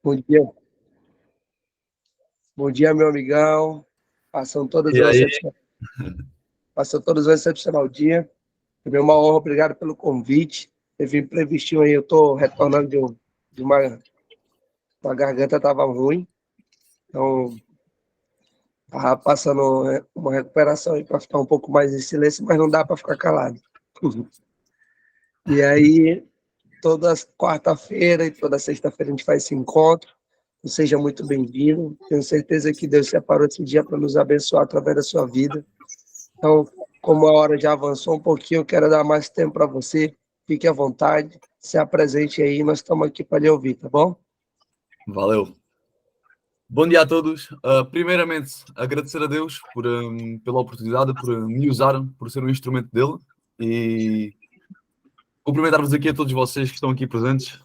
Bom dia, bom dia, meu amigão. Passando todos E um aí, excepcional, passando todos um excepcional dia. Foi uma honra, obrigado pelo convite. Teve imprevistinho aí, eu estou retornando de uma garganta estava ruim, então estava passando uma recuperação aí para ficar um pouco mais em silêncio, mas não dá para ficar calado. E aí, toda quarta-feira e toda sexta-feira a gente faz esse encontro. Seja muito bem-vindo. Tenho certeza que Deus separou esse dia para nos abençoar através da sua vida. Então, como a hora já avançou um pouquinho, eu quero dar mais tempo para você. Fique à vontade, se apresente aí, nós estamos aqui para lhe ouvir, tá bom? valeu. Bom dia a todos. Primeiramente, agradecer a Deus pela oportunidade, por me usar, por ser um instrumento dele e cumprimentar-vos aqui a todos vocês que estão aqui presentes.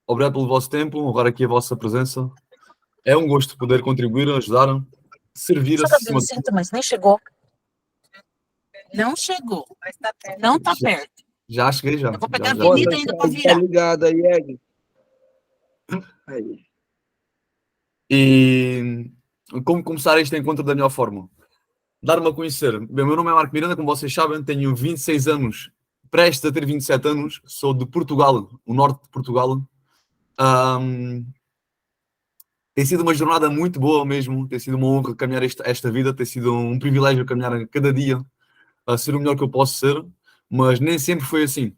Obrigado pelo vosso tempo, honrar aqui a vossa presença. É um gosto poder contribuir, ajudar, servir Só acima de Vicenta, mas nem chegou. Não chegou. Não tá Já- perto. Já cheguei, já. Eu vou pegar a Já. avenida ainda para Tá virar. ligado aí, Ed? Aí. E como começar este encontro da melhor forma? Dar-me a conhecer. Bem, o meu nome é Marco Miranda, como vocês sabem, tenho 26 anos, prestes a ter 27 anos, sou de Portugal, o norte de Portugal. Tem sido uma jornada muito boa mesmo, tem sido uma honra caminhar esta vida, tem sido um privilégio caminhar a cada dia a ser o melhor que eu posso ser, mas nem sempre foi assim.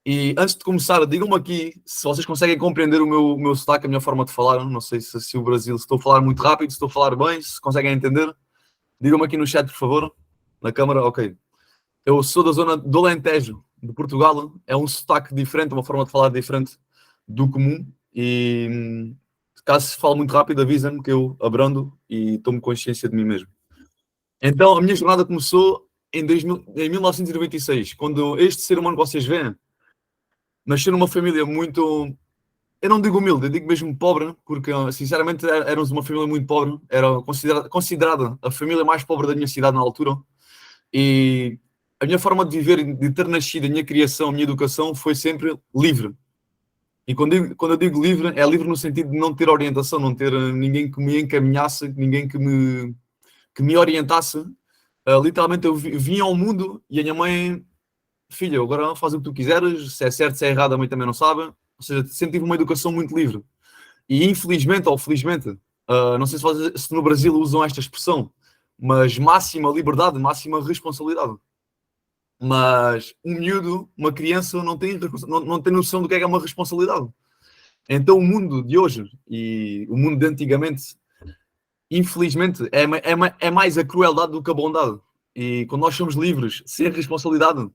E antes de começar, digam-me aqui se vocês conseguem compreender o meu sotaque, a minha forma de falar. Não sei se o Brasil, se estou a falar muito rápido, se estou a falar bem, se conseguem entender. Digam-me aqui no chat, por favor. Na câmara, ok. Eu sou da zona do Alentejo, de Portugal. É um sotaque diferente, uma forma de falar diferente do comum. E caso se fale muito rápido, avisa-me que eu abrando e tomo consciência de mim mesmo. Então, a minha jornada começou em 1996, quando este ser humano que vocês veem nasceu numa família muito... Eu não digo humilde, eu digo mesmo pobre, porque sinceramente éramos uma família muito pobre. Era considerada a família mais pobre da minha cidade na altura. E a minha forma de viver, de ter nascido, a minha criação, a minha educação foi sempre livre. E quando eu digo livre, é livre no sentido de não ter orientação, não ter ninguém que me encaminhasse, ninguém que me orientasse. Literalmente eu vinha ao mundo e a minha mãe, filha, agora faz o que tu quiseres, se é certo, se é errado, a mãe também não sabe. Ou seja, sempre tive uma educação muito livre. E infelizmente ou felizmente, não sei se no Brasil usam esta expressão, mas máxima liberdade, máxima responsabilidade. Mas um miúdo, uma criança, não tem noção do que é uma responsabilidade. Então o mundo de hoje e o mundo de antigamente, infelizmente, é mais a crueldade do que a bondade. E quando nós somos livres, sem responsabilidade,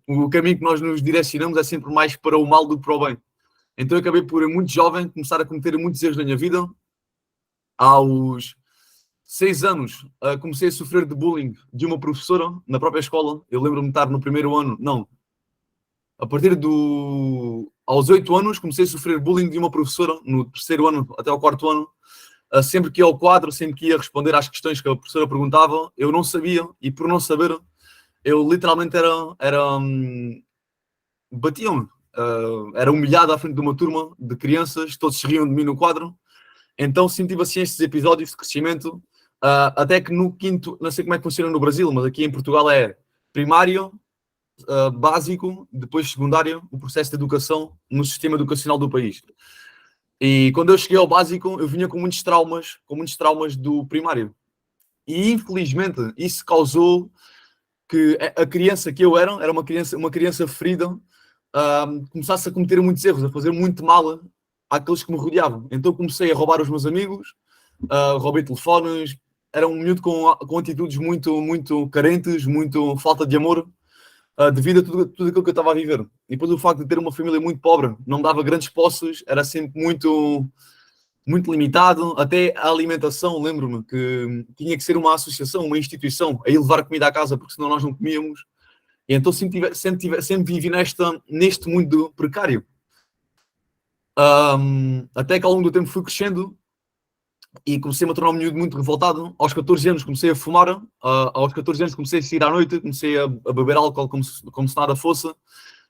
o caminho que nós nos direcionamos é sempre mais para o mal do que para o bem. Então eu acabei por, muito jovem, começar a cometer muitos erros na minha vida. Aos 6 anos, comecei a sofrer de bullying de uma professora na própria escola. Eu lembro-me de estar no primeiro ano, não. A partir aos 8 anos, comecei a sofrer bullying de uma professora, no terceiro ano até ao quarto ano. Sempre que ia ao quadro, sempre que ia responder às questões que a professora perguntava, eu não sabia, e por não saber, eu literalmente batiam-me. Era humilhado à frente de uma turma de crianças, todos se riam de mim no quadro. Então sempre tive assim estes episódios de crescimento, até que no quinto, não sei como é que funciona no Brasil, mas aqui em Portugal é primário, básico, depois secundário, o processo de educação no sistema educacional do país. E quando eu cheguei ao básico, eu vinha com muitos traumas do primário. E infelizmente isso causou que a criança que eu era uma criança ferida, começasse a cometer muitos erros, a fazer muito mal àqueles que me rodeavam. Então comecei a roubar os meus amigos, roubei telefones, era um miúdo com atitudes muito, muito carentes, muito falta de amor, devido a tudo aquilo que eu estava a viver. E depois o facto de ter uma família muito pobre, não me dava grandes posses, era sempre muito, muito limitado. Até a alimentação, lembro-me que tinha que ser uma associação, uma instituição, a ir levar comida à casa, porque senão nós não comíamos. E então sempre vivi neste mundo precário. Até que ao longo do tempo fui crescendo e comecei-me a tornar um miúdo muito revoltado. Aos 14 anos comecei a fumar, aos 14 anos comecei a sair à noite, comecei a beber álcool como se nada fosse.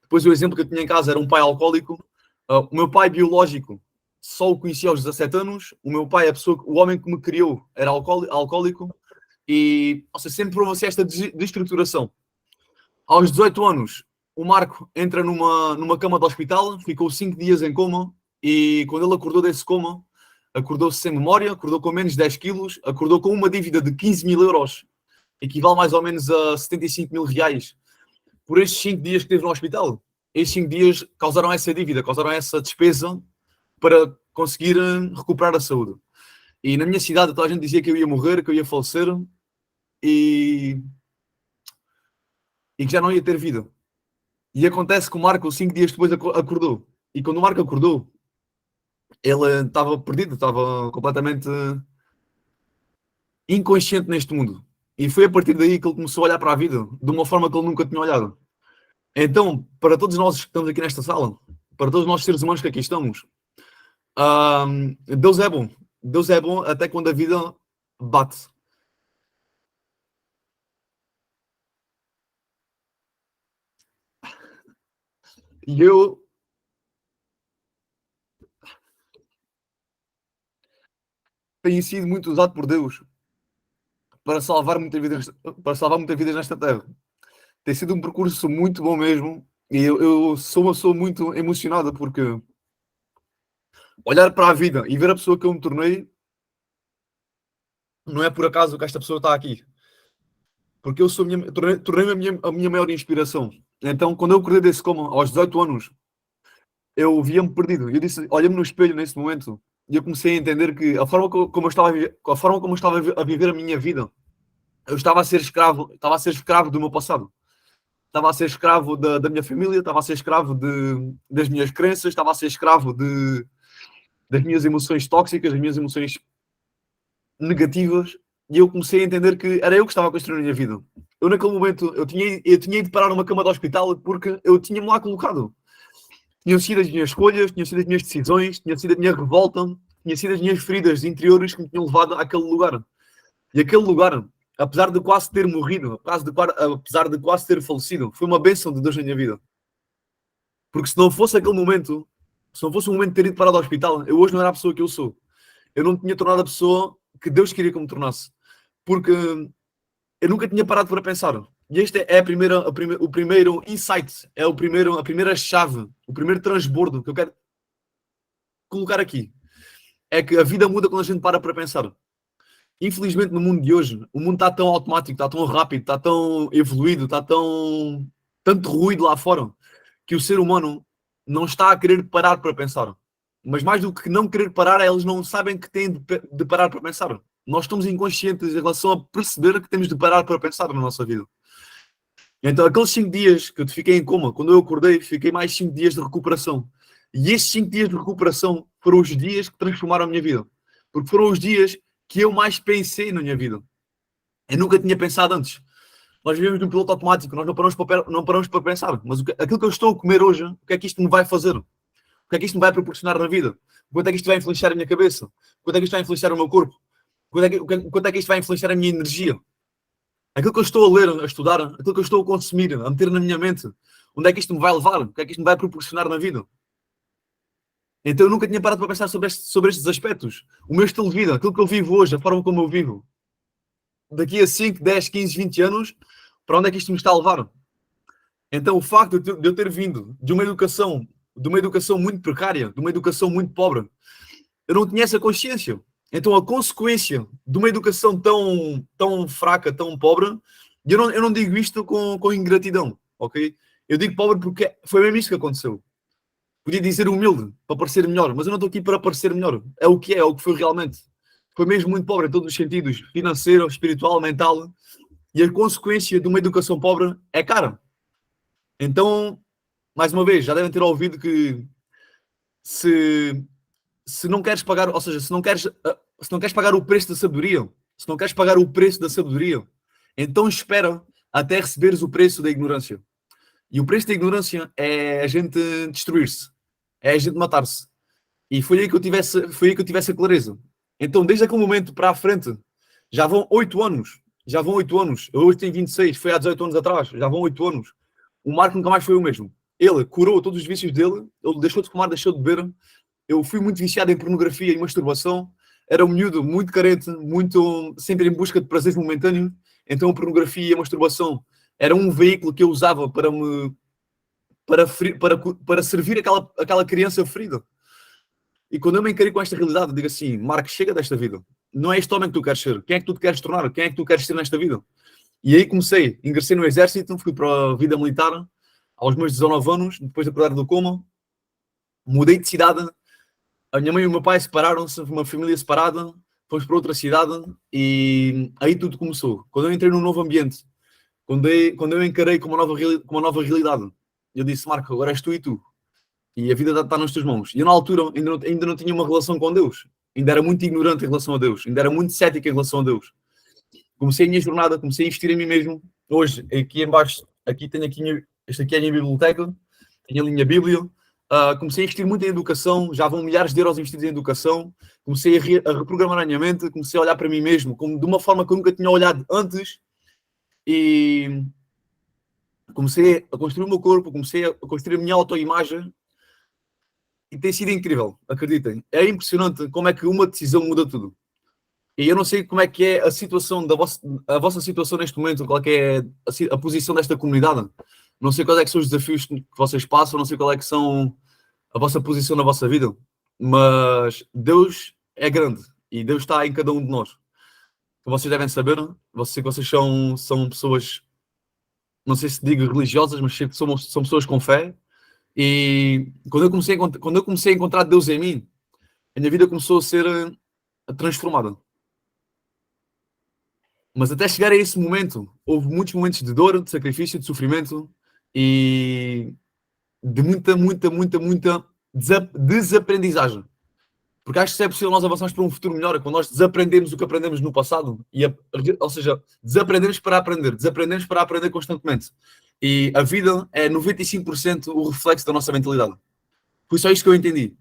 Depois o exemplo que eu tinha em casa era um pai alcoólico. O meu pai biológico só o conheci aos 17 anos. O meu pai, o homem que me criou, era alcoólico e, ou seja, sempre houve esta desestruturação. Aos 18 anos, o Marco entra numa cama de hospital, ficou 5 dias em coma e quando ele acordou desse coma, acordou-se sem memória, acordou com menos de 10 quilos, acordou com uma dívida de 15 mil euros, equivale mais ou menos a 75 mil reais, por estes 5 dias que esteve no hospital. Estes 5 dias causaram essa dívida, causaram essa despesa para conseguir recuperar a saúde. E na minha cidade toda a gente dizia que eu ia morrer, que eu ia falecer e que já não ia ter vida. E acontece que o Marco 5 dias depois acordou. E quando o Marco acordou, ele estava perdido, estava completamente inconsciente neste mundo. E foi a partir daí que ele começou a olhar para a vida de uma forma que ele nunca tinha olhado. Então, para todos nós que estamos aqui nesta sala, para todos nós seres humanos que aqui estamos, Deus é bom. Deus é bom até quando a vida bate. E eu tenho sido muito usado por Deus para salvar muitas vidas nesta terra. Tem sido um percurso muito bom mesmo. E eu sou uma pessoa muito emocionada porque olhar para a vida e ver a pessoa que eu me tornei não é por acaso que esta pessoa está aqui. Porque eu tornei-me a minha maior inspiração. Então, quando eu acordei desse coma, aos 18 anos, eu via-me perdido. Eu disse, olha-me no espelho nesse momento e eu comecei a entender que a forma como eu estava a viver a minha vida, eu estava a ser escravo do meu passado. Estava a ser escravo da minha família, estava a ser escravo das minhas crenças, estava a ser escravo das minhas emoções tóxicas, das minhas emoções negativas, e eu comecei a entender que era eu que estava a construir a minha vida. Eu naquele momento, eu tinha ido parar numa cama de hospital porque eu tinha-me lá colocado. Tinham sido as minhas escolhas, tinham sido as minhas decisões, tinha sido a minha revolta, tinha sido as minhas feridas interiores que me tinham levado àquele lugar. E aquele lugar, apesar de quase ter morrido, apesar de quase ter falecido, foi uma bênção de Deus na minha vida. Porque se não fosse aquele momento, se não fosse o momento de ter ido parar do hospital, eu hoje não era a pessoa que eu sou. Eu não tinha tornado a pessoa que Deus queria que eu me tornasse. Porque eu nunca tinha parado para pensar. E este é o primeiro insight, é a primeira chave, o primeiro transbordo que eu quero colocar aqui. É que a vida muda quando a gente para pensar. Infelizmente, no mundo de hoje, o mundo está tão automático, está tão rápido, está tão evoluído, está tanto ruído lá fora, que o ser humano não está a querer parar para pensar. Mas mais do que não querer parar, eles não sabem que têm de parar para pensar. Nós estamos inconscientes em relação a perceber que temos de parar para pensar na nossa vida. Então, aqueles 5 dias que eu fiquei em coma, quando eu acordei, fiquei mais 5 dias de recuperação. E esses 5 dias de recuperação foram os dias que transformaram a minha vida. Porque foram os dias que eu mais pensei na minha vida. Eu nunca tinha pensado antes. Nós vivemos num piloto automático, nós não paramos para pensar. Mas aquilo que eu estou a comer hoje, o que é que isto me vai fazer? O que é que isto me vai proporcionar na vida? Quanto é que isto vai influenciar a minha cabeça? Quanto é que isto vai influenciar o meu corpo? Quanto é que isto vai influenciar a minha energia? Aquilo que eu estou a ler, a estudar, aquilo que eu estou a consumir, a meter na minha mente, onde é que isto me vai levar? O que é que isto me vai proporcionar na vida? Então eu nunca tinha parado para pensar sobre estes aspectos. O meu estilo de vida, aquilo que eu vivo hoje, a forma como eu vivo. Daqui a 5, 10, 15, 20 anos, para onde é que isto me está a levar? Então o facto de eu ter vindo de uma educação muito precária, de uma educação muito pobre, eu não tinha essa consciência. Então a consequência de uma educação tão fraca, tão pobre, eu não digo isto com ingratidão, ok? Eu digo pobre porque foi mesmo isto que aconteceu. Podia dizer humilde, para parecer melhor, mas eu não estou aqui para parecer melhor. É o que foi realmente. Foi mesmo muito pobre em todos os sentidos, financeiro, espiritual, mental. E a consequência de uma educação pobre é cara. Então, mais uma vez, já devem ter ouvido que se não queres pagar, ou seja, se não queres pagar o preço da sabedoria, se não queres pagar o preço da sabedoria, então espera até receberes o preço da ignorância. E o preço da ignorância é a gente destruir-se, é a gente matar-se. E foi aí que eu tivesse a clareza. Então, desde aquele momento para a frente, já vão 8 anos. Eu hoje tenho 26, foi há 18 anos atrás, já vão 8 anos. O Marco nunca mais foi o mesmo. Ele curou todos os vícios dele, ele deixou de fumar, deixou de beber, eu fui muito viciado em pornografia e masturbação. Era um miúdo muito carente, muito sempre em busca de prazeres momentâneos. Então a pornografia e a masturbação era um veículo que eu usava para servir aquela criança ferida. E quando eu me encarei com esta realidade, eu digo assim, Marcos, chega desta vida. Não é este homem que tu queres ser. Quem é que tu te queres tornar? Quem é que tu queres ser nesta vida? E aí comecei, ingressei no exército, fui para a vida militar aos meus 19 anos, depois de acordar do coma, mudei de cidade, a minha mãe e o meu pai separaram-se, uma família separada, fomos para outra cidade e aí tudo começou. Quando eu entrei num novo ambiente, quando eu encarei com uma nova realidade, eu disse, Marco, agora és tu e tu. E a vida está nas tuas mãos. E eu, na altura, ainda não tinha uma relação com Deus. Ainda era muito ignorante em relação a Deus. Ainda era muito cético em relação a Deus. Comecei a minha jornada, comecei a investir em mim mesmo. Hoje, aqui em baixo, tenho esta aqui é a minha biblioteca, tenho ali a minha Bíblia. Comecei a investir muito em educação, já vão milhares de euros investidos em educação. Comecei a reprogramar a minha mente, comecei a olhar para mim mesmo de uma forma que eu nunca tinha olhado antes. E comecei a construir o meu corpo, comecei a construir a minha autoimagem. E tem sido incrível, acreditem. É impressionante como é que uma decisão muda tudo. E eu não sei como é que é a situação a vossa situação neste momento, qual é que é a posição desta comunidade. Não sei quais é que são os desafios que vocês passam, não sei qual é que são a vossa posição na vossa vida, mas Deus é grande e Deus está em cada um de nós. Vocês devem saber, sei que vocês são pessoas, não sei se digo religiosas, mas sei que são pessoas com fé. E quando eu comecei a encontrar Deus em mim, a minha vida começou a ser transformada. Mas até chegar a esse momento, houve muitos momentos de dor, de sacrifício, de sofrimento e de muita desaprendizagem. Porque acho que se é possível nós avançarmos para um futuro melhor é quando nós desaprendemos o que aprendemos no passado. Ou seja, desaprendemos para aprender constantemente. E a vida é 95% o reflexo da nossa mentalidade. Foi só isto que eu entendi.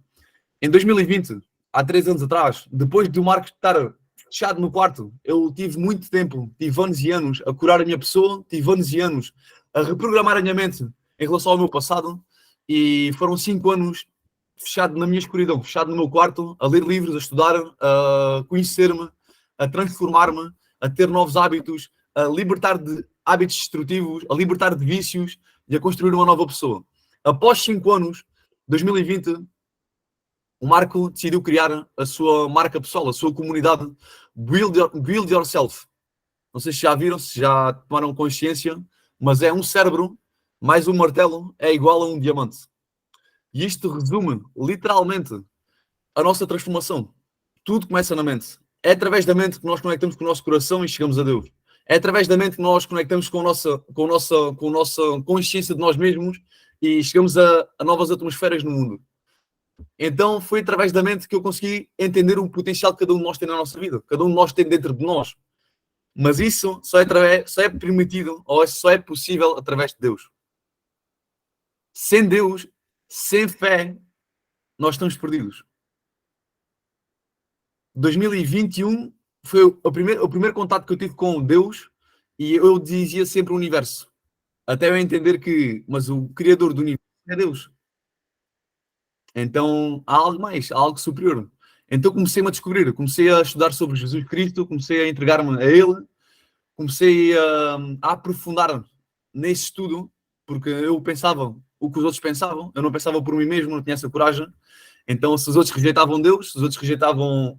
Em 2020, há 3 anos atrás, depois de o Marcos estar fechado no quarto, eu tive muito tempo, tive anos e anos a curar a minha pessoa, tive anos e anos a reprogramar a minha mente em relação ao meu passado e foram 5 anos fechado na minha escuridão, fechado no meu quarto, a ler livros, a estudar, a conhecer-me, a transformar-me, a ter novos hábitos, a libertar de hábitos destrutivos, a libertar de vícios e a construir uma nova pessoa. Após 5 anos, 2020, o Marco decidiu criar a sua marca pessoal, a sua comunidade Build Yourself. Não sei se já viram, se já tomaram consciência, mas é um cérebro mais um martelo é igual a um diamante. E isto resume, literalmente, a nossa transformação. Tudo começa na mente. É através da mente que nós conectamos com o nosso coração e chegamos a Deus. É através da mente que nós conectamos com a nossa consciência de nós mesmos e chegamos a novas atmosferas no mundo. Então foi através da mente que eu consegui entender o potencial que cada um de nós tem na nossa vida. Cada um de nós tem dentro de nós. Mas isso só é permitido, ou só é possível através de Deus. Sem Deus, sem fé, nós estamos perdidos. 2021 foi o primeiro contato que eu tive com Deus e eu dizia sempre o universo. Até eu entender mas o criador do universo é Deus. Então há algo mais, há algo superior. Então comecei-me a descobrir, comecei a estudar sobre Jesus Cristo, comecei a entregar-me a Ele, comecei a aprofundar nesse estudo, porque eu pensava o que os outros pensavam, eu não pensava por mim mesmo, não tinha essa coragem. Então se os outros rejeitavam Deus, se os outros rejeitavam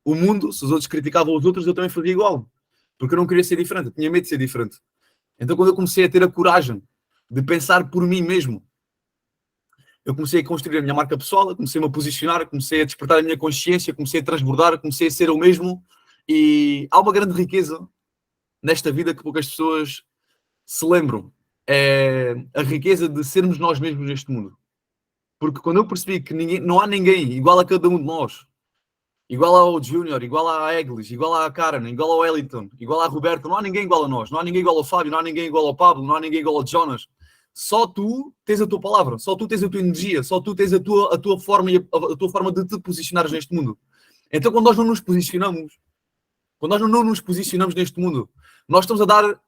o mundo, se os outros criticavam os outros, eu também fazia igual, porque eu não queria ser diferente, eu tinha medo de ser diferente. Então quando eu comecei a ter a coragem de pensar por mim mesmo, eu comecei a construir a minha marca pessoal, comecei-me a posicionar, comecei a despertar a minha consciência, comecei a transbordar, comecei a ser eu mesmo. E há uma grande riqueza nesta vida que poucas pessoas se lembram. É a riqueza de sermos nós mesmos neste mundo. Porque quando eu percebi que não há ninguém igual a cada um de nós, igual ao Júnior, igual à Eglis, igual à Karen, igual ao Wellington, igual à Roberto, não há ninguém igual a nós, não há ninguém igual ao Fábio, não há ninguém igual ao Pablo, não há ninguém igual ao Jonas. Só tu tens a tua palavra, só tu tens a tua energia, só tu tens a tua forma e a tua forma de te posicionares neste mundo. Então quando nós não nos posicionamos, neste mundo, nós estamos a dar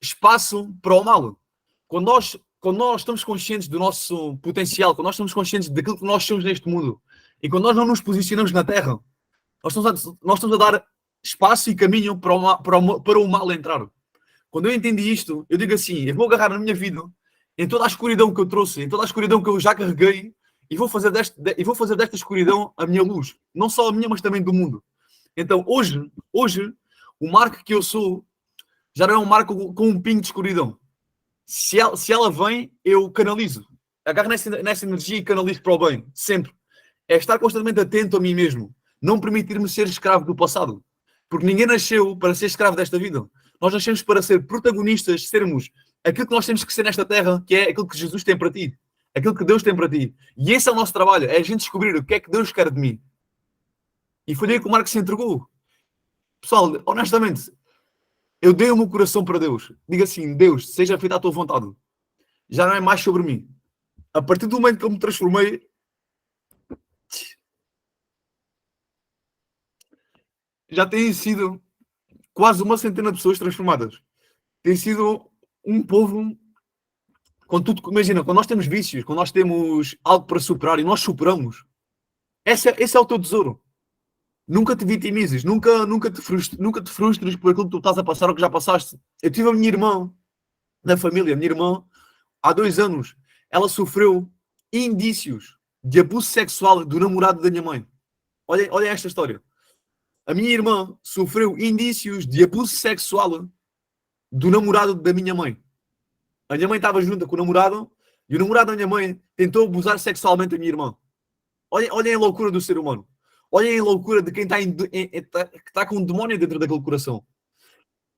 espaço para o mal. Quando nós estamos conscientes do nosso potencial, quando nós estamos conscientes daquilo que nós somos neste mundo, E quando nós não nos posicionamos na terra, nós estamos a dar espaço e caminho para o mal entrar. Quando eu entendi isto, eu digo assim, eu vou agarrar na minha vida, em toda a escuridão que eu trouxe, em toda a escuridão que eu já carreguei, e vou fazer desta escuridão a minha luz. Não só a minha, mas também do mundo. Então, hoje, o Marco que eu sou, já não é um Marco com um pingo de escuridão. Se ela vem, eu canalizo. Agarro nessa energia e canalizo para o bem. Sempre. É estar constantemente atento a mim mesmo. Não permitir-me ser escravo do passado. Porque ninguém nasceu para ser escravo desta vida. Nós nascemos para ser protagonistas, sermos aquilo que nós temos que ser nesta terra, que é aquilo que Jesus tem para ti. Aquilo que Deus tem para ti. E esse é o nosso trabalho. É a gente descobrir o que é que Deus quer de mim. E foi daí que o Marco se entregou. Pessoal, honestamente, eu dei o meu coração para Deus. Digo assim, Deus, seja feita a tua vontade. Já não é mais sobre mim. A partir do momento que eu me transformei, já têm sido quase 100 de pessoas transformadas. Tem sido um povo com tudo. Imagina, quando nós temos vícios, quando nós temos algo para superar e nós superamos, esse é o teu tesouro. Nunca te vitimizes, nunca te frustres por aquilo que tu estás a passar ou que já passaste. Eu tive a minha irmã na família, a minha irmã, há 2 anos, ela sofreu indícios de abuso sexual do namorado da minha mãe. Olha esta história. A minha irmã sofreu indícios de abuso sexual do namorado da minha mãe. A minha mãe estava junto com o namorado e o namorado da minha mãe tentou abusar sexualmente a minha irmã. Olhem a loucura do ser humano. Olhem a loucura de quem está com um demónio dentro daquele coração.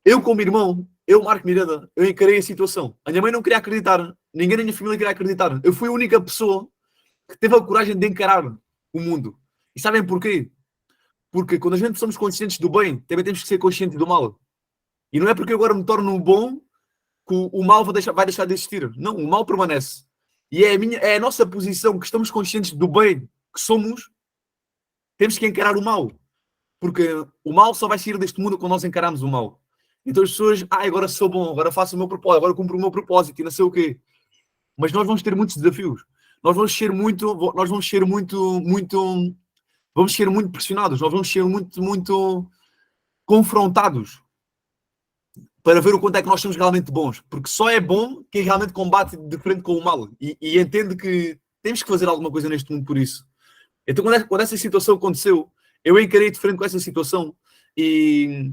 Eu, como irmão, Marco Miranda, eu encarei a situação. A minha mãe não queria acreditar. Ninguém na minha família queria acreditar. Eu fui a única pessoa que teve a coragem de encarar o mundo. E sabem porquê? Porque quando a gente somos conscientes do bem, também temos que ser conscientes do mal. E não é porque eu agora me torno bom que o mal vai deixar de existir. Não, o mal permanece. E é a nossa posição que estamos conscientes do bem que somos, temos que encarar o mal. Porque o mal só vai sair deste mundo quando nós encaramos o mal. Então as pessoas, agora sou bom, agora faço o meu propósito, agora cumpro o meu propósito e não sei o quê. Mas nós vamos ter muitos desafios. Nós vamos ser muito pressionados, nós vamos ser muito confrontados para ver o quanto é que nós somos realmente bons. Porque só é bom quem realmente combate de frente com o mal e entende que temos que fazer alguma coisa neste mundo por isso. Então, quando essa situação aconteceu, eu encarei de frente com essa situação e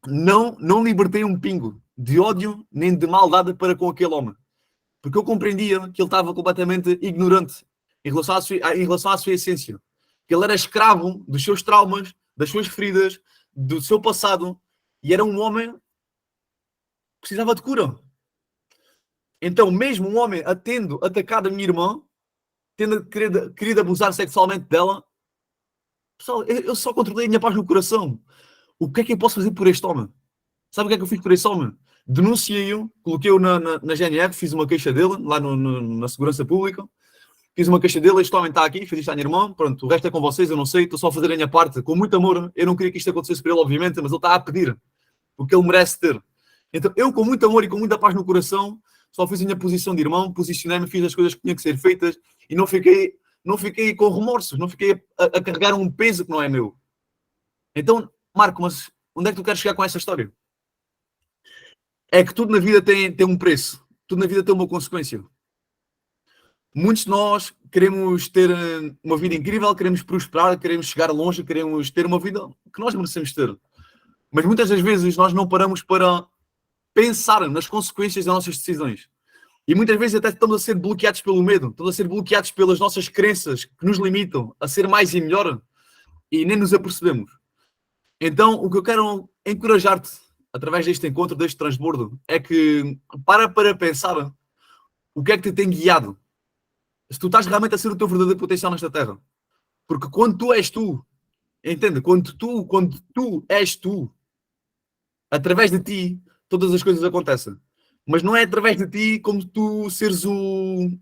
não libertei um pingo de ódio nem de maldade para com aquele homem. Porque eu compreendia que ele estava completamente ignorante em relação à sua essência. Que ele era escravo dos seus traumas, das suas feridas, do seu passado, e era um homem que precisava de cura. Então, mesmo um homem tendo atacado a minha irmã, tendo querido abusar sexualmente dela, pessoal, eu só controlei a minha paz no coração. O que é que eu posso fazer por este homem? Sabe o que é que eu fiz por este homem? Denunciei-o, coloquei-o na GNR, fiz uma queixa dele, lá na Segurança Pública. Fiz uma queixa dele, este homem está aqui, fez isto à minha irmã, pronto, o resto é com vocês, eu não sei, estou só a fazer a minha parte, com muito amor. Eu não queria que isto acontecesse para ele, obviamente, mas ele está a pedir o que ele merece ter. Então, eu, com muito amor e com muita paz no coração, só fiz a minha posição de irmão, posicionei-me, fiz as coisas que tinham que ser feitas e não fiquei com remorsos, não fiquei a carregar um peso que não é meu. Então, Marco, mas onde é que tu queres chegar com essa história? É que tudo na vida tem um preço, tudo na vida tem uma consequência. Muitos de nós queremos ter uma vida incrível, queremos prosperar, queremos chegar longe, queremos ter uma vida que nós merecemos ter. Mas muitas das vezes nós não paramos para pensar nas consequências das nossas decisões. E muitas vezes até estamos a ser bloqueados pelo medo, estamos a ser bloqueados pelas nossas crenças que nos limitam a ser mais e melhor e nem nos apercebemos. Então, o que eu quero encorajar-te através deste encontro, deste transbordo, é que para pensar o que é que te tem guiado. Se tu estás realmente a ser o teu verdadeiro potencial nesta terra. Porque quando tu és tu, entende? Quando tu és tu, através de ti, todas as coisas acontecem. Mas não é através de ti como tu seres o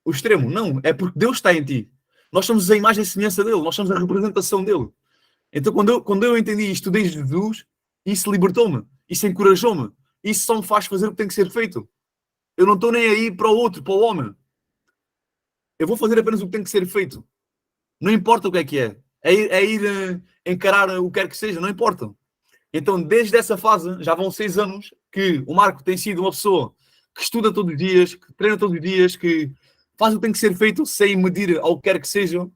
extremo. Não, é porque Deus está em ti. Nós somos a imagem e semelhança dele. Nós somos a representação dele. Então quando eu entendi isto desde Jesus, isso libertou-me. Isso encorajou-me. Isso só me faz fazer o que tem que ser feito. Eu não estou nem aí para o outro, para o homem. Eu vou fazer apenas o que tem que ser feito. Não importa o que é. É ir encarar o que quer que seja, não importa. Então, desde essa fase, já vão 6 anos que o Marco tem sido uma pessoa que estuda todos os dias, que treina todos os dias, que faz o que tem que ser feito sem medir ao que quer que seja,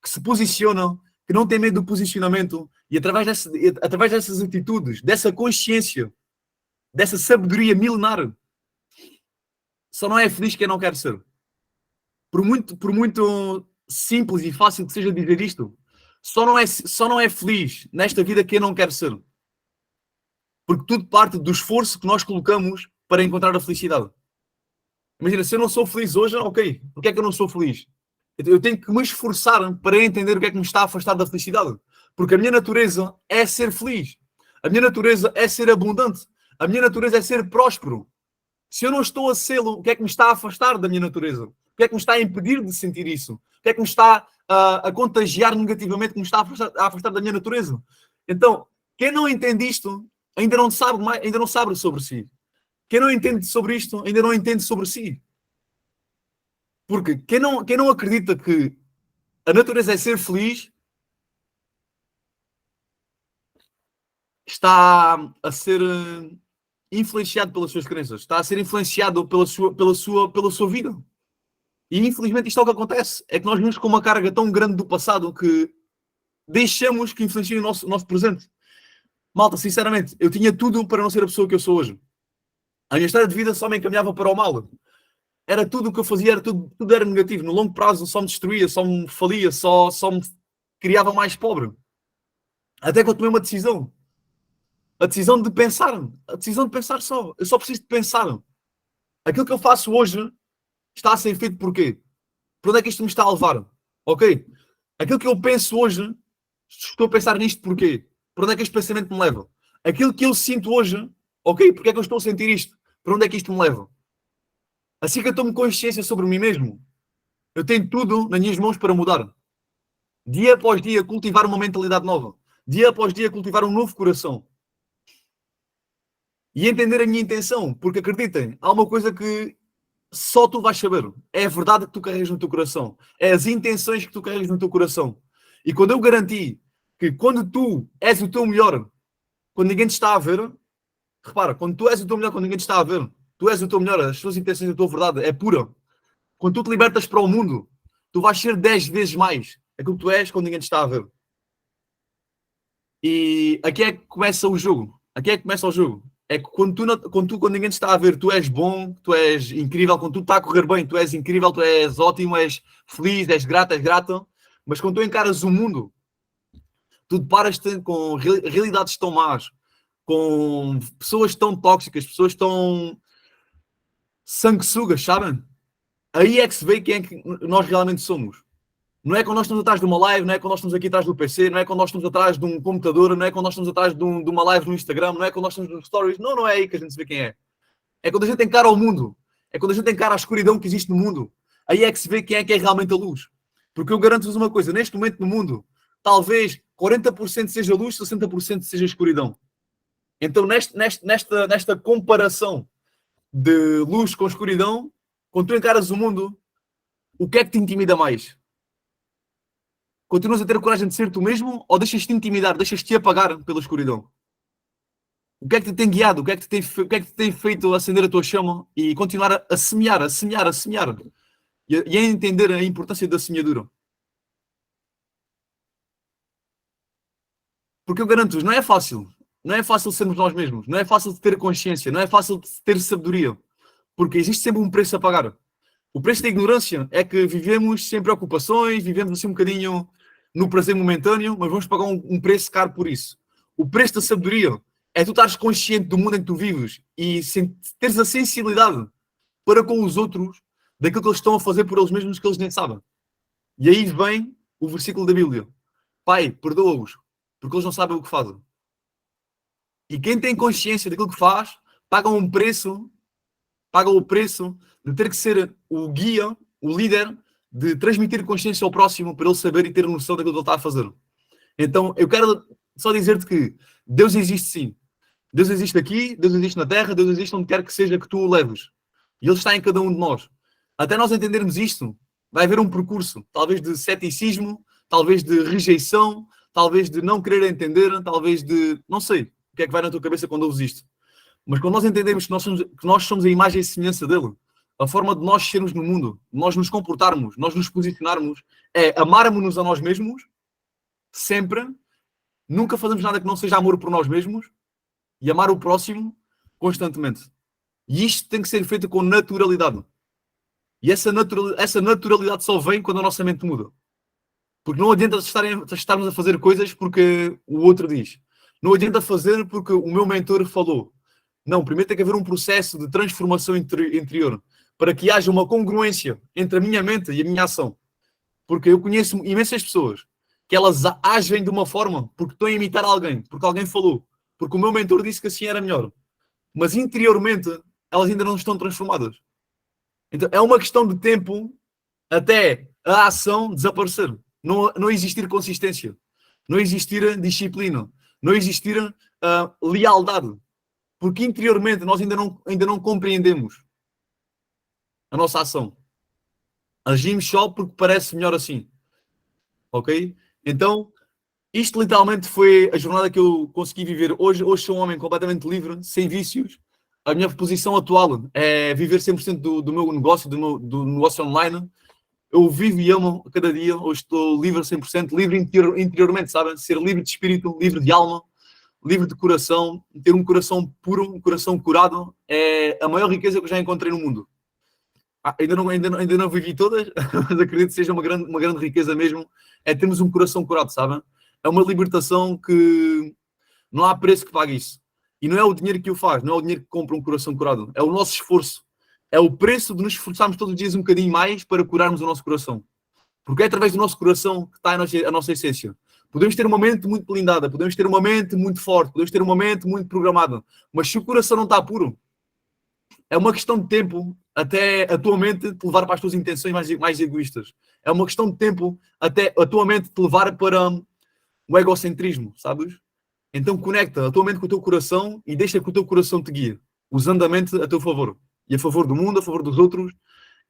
que se posiciona, que não tem medo do posicionamento, e através dessas atitudes, dessa consciência, dessa sabedoria milenar, só não é feliz quem não quer ser. Por muito simples e fácil que seja dizer isto, só não é feliz nesta vida quem não quer ser. Porque tudo parte do esforço que nós colocamos para encontrar a felicidade. Imagina, se eu não sou feliz hoje, ok, porque é que eu não sou feliz? Eu tenho que me esforçar para entender o que é que me está a afastar da felicidade. Porque a minha natureza é ser feliz. A minha natureza é ser abundante. A minha natureza é ser próspero. Se eu não estou a sê-lo, o que é que me está a afastar da minha natureza? O que é que me está a impedir de sentir isso? O que é que me está a contagiar negativamente, que me está a afastar da minha natureza? Então, quem não entende isto, ainda não sabe sobre si. Quem não entende sobre isto, ainda não entende sobre si. Porque quem não acredita que a natureza é ser feliz, está a ser influenciado pelas suas crenças, está a ser influenciado pela sua vida. E infelizmente isto é o que acontece. É que nós vimos com uma carga tão grande do passado que deixamos que influencie o nosso presente. Malta, sinceramente, eu tinha tudo para não ser a pessoa que eu sou hoje. A minha história de vida só me encaminhava para o mal. Era tudo o que eu fazia, tudo era negativo. No longo prazo só me destruía, só me falia, só me criava mais pobre. Até que eu tomei uma decisão. A decisão de pensar. A decisão de pensar só. Eu só preciso de pensar. Aquilo que eu faço hoje está a ser feito por quê? Por onde é que isto me está a levar? Ok? Aquilo que eu penso hoje, estou a pensar nisto porquê? Por onde é que este pensamento me leva? Aquilo que eu sinto hoje, ok? Porque é que eu estou a sentir isto? Por onde é que isto me leva? Assim que eu tomo consciência sobre mim mesmo, eu tenho tudo nas minhas mãos para mudar. Dia após dia, cultivar uma mentalidade nova. Dia após dia, cultivar um novo coração. E entender a minha intenção. Porque acreditem, há uma coisa que só tu vais saber. É a verdade que tu carregas no teu coração. É as intenções que tu carregas no teu coração. E quando eu garanti que quando tu és o teu melhor, quando ninguém te está a ver, repara, quando tu és o teu melhor, quando ninguém te está a ver, tu és o teu melhor, as tuas intenções, a tua verdade é pura. Quando tu te libertas para o mundo, tu vais ser 10 vezes mais aquilo que tu és quando ninguém te está a ver. E aqui é que começa o jogo. Aqui é que começa o jogo. É que quando ninguém te está a ver, tu és bom, tu és incrível, quando tudo está a correr bem, tu és incrível, tu és ótimo, és feliz, és grato, és grata. Mas quando tu encaras o mundo, tu deparas-te com realidades tão más, com pessoas tão tóxicas, pessoas tão sanguessugas, sabem? Aí é que se vê quem é que nós realmente somos. Não é quando nós estamos atrás de uma live, não é quando nós estamos aqui atrás do PC, não é quando nós estamos atrás de um computador, não é quando nós estamos atrás de uma live no Instagram, não é quando nós estamos nos stories. Não é aí que a gente se vê quem é. É quando a gente encara o mundo. É quando a gente encara a escuridão que existe no mundo. Aí é que se vê quem é realmente a luz. Porque eu garanto-vos uma coisa, neste momento no mundo, talvez 40% seja luz, 60% seja escuridão. Então nesta comparação de luz com escuridão, quando tu encaras o mundo, o que é que te intimida mais? Continuas a ter a coragem de ser tu mesmo ou deixas-te intimidar, deixas-te apagar pela escuridão? O que é que te tem guiado? O que é que te tem feito acender a tua chama e continuar a semear e a entender a importância da semeadura? Porque eu garanto-vos, não é fácil. Não é fácil sermos nós mesmos. Não é fácil de ter consciência. Não é fácil de ter sabedoria. Porque existe sempre um preço a pagar. O preço da ignorância é que vivemos sem preocupações, vivemos assim um bocadinho no prazer momentâneo, mas vamos pagar um preço caro por isso. O preço da sabedoria é tu estares consciente do mundo em que tu vives e teres a sensibilidade para com os outros daquilo que eles estão a fazer por eles mesmos que eles nem sabem. E aí vem o versículo da Bíblia. Pai, perdoa-os, porque eles não sabem o que fazem. E quem tem consciência daquilo que faz, paga o preço de ter que ser o guia, o líder, de transmitir consciência ao próximo para ele saber e ter noção daquilo que ele está a fazer. Então, eu quero só dizer-te que Deus existe sim. Deus existe aqui, Deus existe na terra, Deus existe onde quer que seja que tu o leves. E Ele está em cada um de nós. Até nós entendermos isto, vai haver um percurso, talvez de ceticismo, talvez de rejeição, talvez de não querer entender, talvez de... Não sei o que é que vai na tua cabeça quando ouves isto. Mas quando nós entendemos que nós somos a imagem e semelhança dele, a forma de nós sermos no mundo, de nós nos comportarmos, nós nos posicionarmos, é amarmos-nos a nós mesmos, sempre, nunca fazemos nada que não seja amor por nós mesmos, e amar o próximo constantemente. E isto tem que ser feito com naturalidade. E essa naturalidade só vem quando a nossa mente muda. Porque não adianta estarmos a fazer coisas porque o outro diz. Não adianta fazer porque o meu mentor falou. Não, primeiro tem que haver um processo de transformação interior para que haja uma congruência entre a minha mente e a minha ação. Porque eu conheço imensas pessoas que elas agem de uma forma porque estão a imitar alguém, porque alguém falou, porque o meu mentor disse que assim era melhor. Mas interiormente elas ainda não estão transformadas. Então é uma questão de tempo até a ação desaparecer. Não existir consistência, não existir disciplina, não existir lealdade. Porque interiormente nós ainda não compreendemos a nossa ação. Agimos só porque parece melhor assim. Ok? Então, isto literalmente foi a jornada que eu consegui viver. Hoje sou um homem completamente livre, sem vícios. A minha posição atual é viver 100% do meu negócio, do negócio online. Eu vivo e amo cada dia. Hoje estou livre 100%, livre interiormente, sabem? Ser livre de espírito, livre de alma, livre de coração. Ter um coração puro, um coração curado é a maior riqueza que eu já encontrei no mundo. Ainda não vivi todas, mas acredito que seja uma grande riqueza mesmo. É termos um coração curado, sabem? É uma libertação que não há preço que pague isso. E não é o dinheiro que o faz, não é o dinheiro que compra um coração curado. É o nosso esforço. É o preço de nos esforçarmos todos os dias um bocadinho mais para curarmos o nosso coração. Porque é através do nosso coração que está a nossa essência. Podemos ter uma mente muito blindada, podemos ter uma mente muito forte, podemos ter uma mente muito programada. Mas se o coração não está puro, é uma questão de tempo até a tua mente te levar para as tuas intenções mais egoístas. É uma questão de tempo até a tua mente te levar para o egocentrismo, sabes? Então conecta a tua mente com o teu coração e deixa que o teu coração te guie, usando a mente a teu favor. E a favor do mundo, a favor dos outros.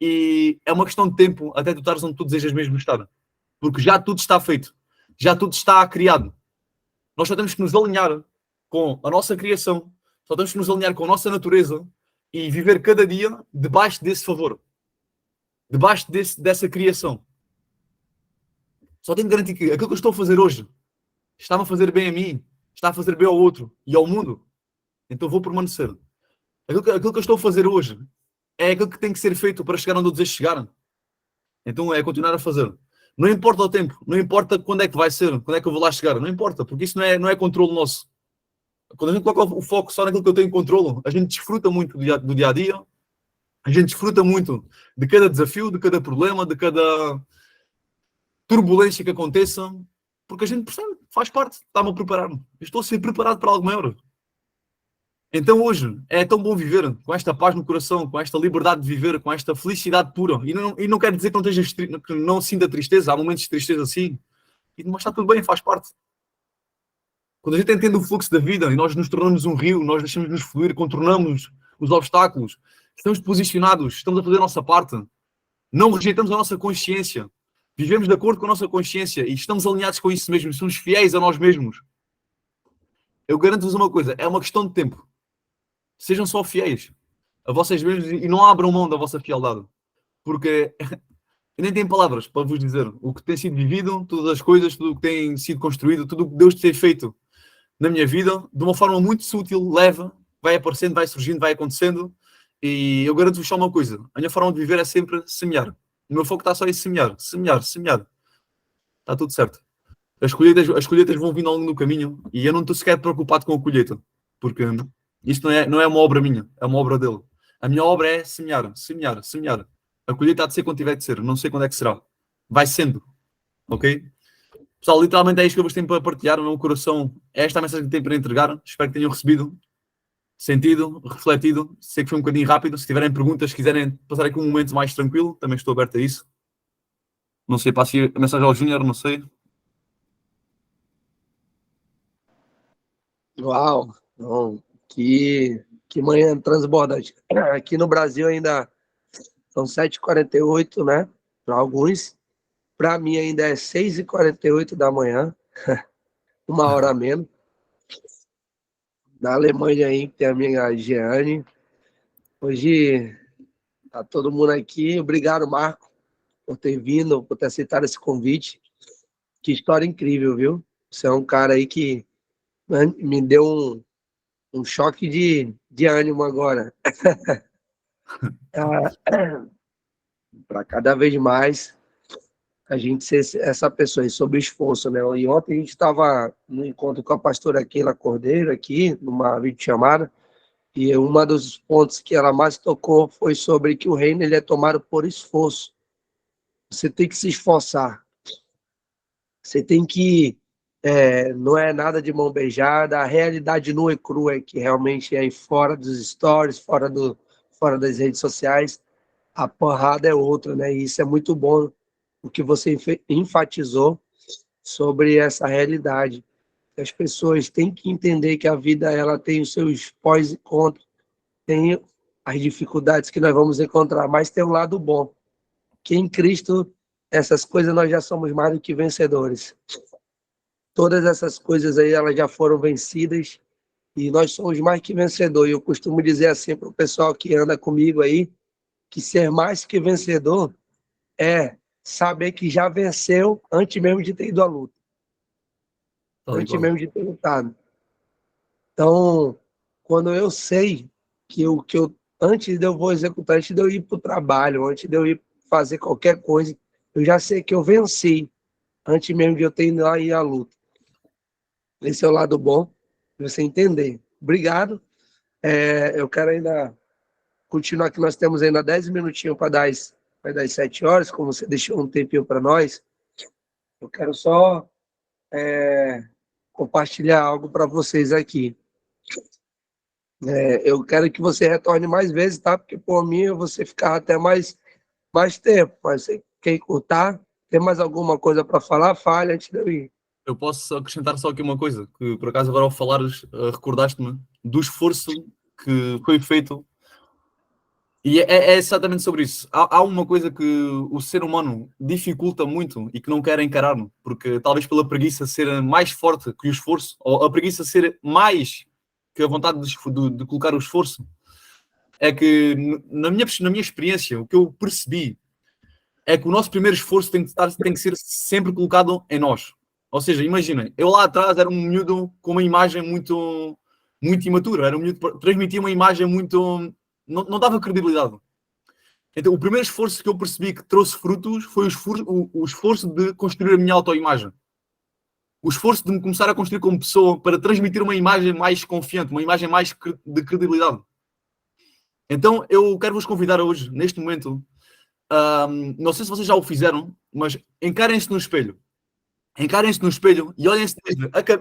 E é uma questão de tempo até tu estares onde tu desejas mesmo estar. Porque já tudo está feito. Já tudo está criado. Nós só temos que nos alinhar com a nossa criação. Só temos que nos alinhar com a nossa natureza e viver cada dia debaixo desse favor. Debaixo dessa criação. Só tenho que garantir que aquilo que eu estou a fazer hoje está-me a fazer bem a mim, está a fazer bem ao outro e ao mundo. Então vou permanecer. Aquilo que eu estou a fazer hoje é aquilo que tem que ser feito para chegar onde eu desejo chegar. Então é continuar a fazer. Não importa o tempo, não importa quando é que vai ser, quando é que eu vou lá chegar, não importa, porque isso não é controle nosso. Quando a gente coloca o foco só naquilo que eu tenho controle, a gente desfruta muito do dia a dia, a gente desfruta muito de cada desafio, de cada problema, de cada turbulência que aconteça, porque a gente percebe, faz parte, está-me a preparar-me. Eu estou a ser preparado para algo maior. Então hoje é tão bom viver com esta paz no coração, com esta liberdade de viver, com esta felicidade pura. E não quer dizer que não sinta tristeza, há momentos de tristeza assim, mas está tudo bem, faz parte. Quando a gente entende o fluxo da vida e nós nos tornamos um rio, nós deixamos-nos fluir, contornamos os obstáculos, estamos posicionados, estamos a fazer a nossa parte, não rejeitamos a nossa consciência, vivemos de acordo com a nossa consciência e estamos alinhados com isso mesmo, somos fiéis a nós mesmos. Eu garanto-vos uma coisa, é uma questão de tempo. Sejam só fiéis a vocês mesmos e não abram mão da vossa fialdade. Porque eu nem tenho palavras para vos dizer o que tem sido vivido, todas as coisas, tudo o que tem sido construído, tudo o que Deus tem feito na minha vida, de uma forma muito sutil, leve, vai aparecendo, vai surgindo, vai acontecendo. E eu garanto-vos só uma coisa, a minha forma de viver é sempre semear. O meu foco está só em semear, semear, semear. Está tudo certo. As colheitas vão vindo ao longo do caminho e eu não estou sequer preocupado com a colheita, porque isto não é uma obra minha, é uma obra dele. A minha obra é semear, semear, semear. A colheita há de ser quando tiver de ser, não sei quando é que será. Vai sendo, ok? Pessoal, literalmente é isto que eu vos tenho para partilhar. O meu coração é esta a mensagem que tenho para entregar. Espero que tenham recebido, sentido, refletido. Sei que foi um bocadinho rápido. Se tiverem perguntas, se quiserem passar aqui um momento mais tranquilo, também estou aberto a isso. Não sei, passe a mensagem ao Júnior, não sei. Uau! Não. Que manhã transbordante. Aqui no Brasil ainda são 7h48, né? Para alguns. Para mim ainda é 6h48 da manhã, 1 hora a menos. Na Alemanha aí tem a minha Jeane. Hoje tá todo mundo aqui. Obrigado, Marco, por ter vindo, por ter aceitado esse convite. Que história incrível, viu? Você é um cara aí que me deu um choque de ânimo agora. Para cada vez mais a gente ser essa pessoa aí, sobre esforço, né? E ontem a gente estava no encontro com a pastora Keila Cordeiro aqui, numa videochamada, e um dos pontos que ela mais tocou foi sobre que o reino ele é tomado por esforço. Você tem que se esforçar. Você tem que... não é nada de mão beijada, a realidade nua e crua é que realmente é fora dos stories, fora das redes sociais, a porrada é outra, né? E isso é muito bom, o que você enfatizou sobre essa realidade. As pessoas têm que entender que a vida ela tem os seus pós e contras, tem as dificuldades que nós vamos encontrar, mas tem um lado bom, que em Cristo essas coisas nós já somos mais do que vencedores. Todas essas coisas aí elas já foram vencidas e nós somos mais que vencedores. Eu costumo dizer assim para o pessoal que anda comigo aí, que ser mais que vencedor é saber que já venceu antes mesmo de ter ido à luta, antes mesmo de ter lutado. Então, quando eu sei que eu antes de eu vou executar, antes de eu ir para o trabalho, antes de eu ir fazer qualquer coisa, eu já sei que eu venci antes mesmo de eu ter ido lá e ir à luta. Esse é o lado bom, de você entender. Obrigado. Eu quero ainda continuar aqui, nós temos ainda 10 minutinhos para dar as 7 horas, como você deixou um tempinho para nós. Eu quero só compartilhar algo para vocês aqui. Eu quero que você retorne mais vezes, tá? Porque por mim você ficar até mais tempo. Mas você quer encurtar? Tem mais alguma coisa para falar? Fale antes de eu ir. Eu posso acrescentar só aqui uma coisa, que por acaso agora ao falares, recordaste-me do esforço que foi feito. E é exatamente sobre isso. Há uma coisa que o ser humano dificulta muito e que não quer encarar, porque talvez pela preguiça ser mais forte que o esforço, ou a preguiça ser mais que a vontade de colocar o esforço, é que na minha experiência, o que eu percebi é que o nosso primeiro esforço tem que ser sempre colocado em nós. Ou seja, imaginem, eu lá atrás era um miúdo com uma imagem muito, muito imatura, era um miúdo que transmitia uma imagem muito... Não dava credibilidade. Então, o primeiro esforço que eu percebi que trouxe frutos foi o esforço de construir a minha autoimagem. O esforço de me começar a construir como pessoa para transmitir uma imagem mais confiante, uma imagem mais de credibilidade. Então, eu quero vos convidar hoje, neste momento, não sei se vocês já o fizeram, mas encarem-se no espelho. Encarem-se no espelho e olhem-se